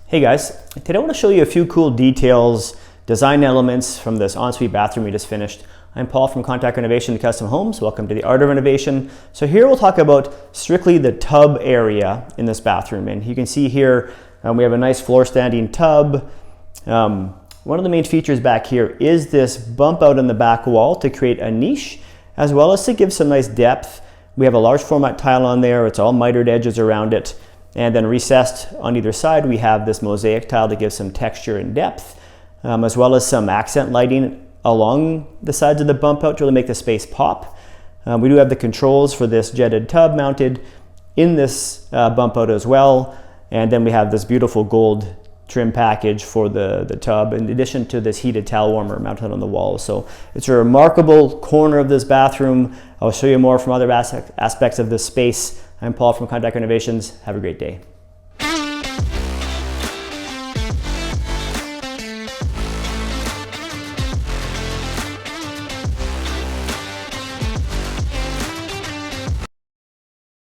Hey guys, today I want to show you a few cool details, design elements from this ensuite bathroom we just finished. I'm Paul from Contact Renovation and Custom Homes. Welcome to the Art of Renovation. So here we'll talk about strictly the tub area in this bathroom. And you can see here we have a nice floor standing tub. One of the main features back here is this bump out in the back wall to create a niche, as well as to give some nice depth. We have a large format tile on there. It's all mitered edges around it. And then recessed on either side, we have this mosaic tile to give some texture and depth, as well as some accent lighting along the sides of the bump out to really make the space pop. We do have the controls for this jetted tub mounted in this bump out as well. And then we have this beautiful gold trim package for the tub, in addition to this heated towel warmer mounted on the wall. So it's a remarkable corner of this bathroom. I'll show you more from other aspects of this space. I'm Paul from Contact Renovations. Have a great day.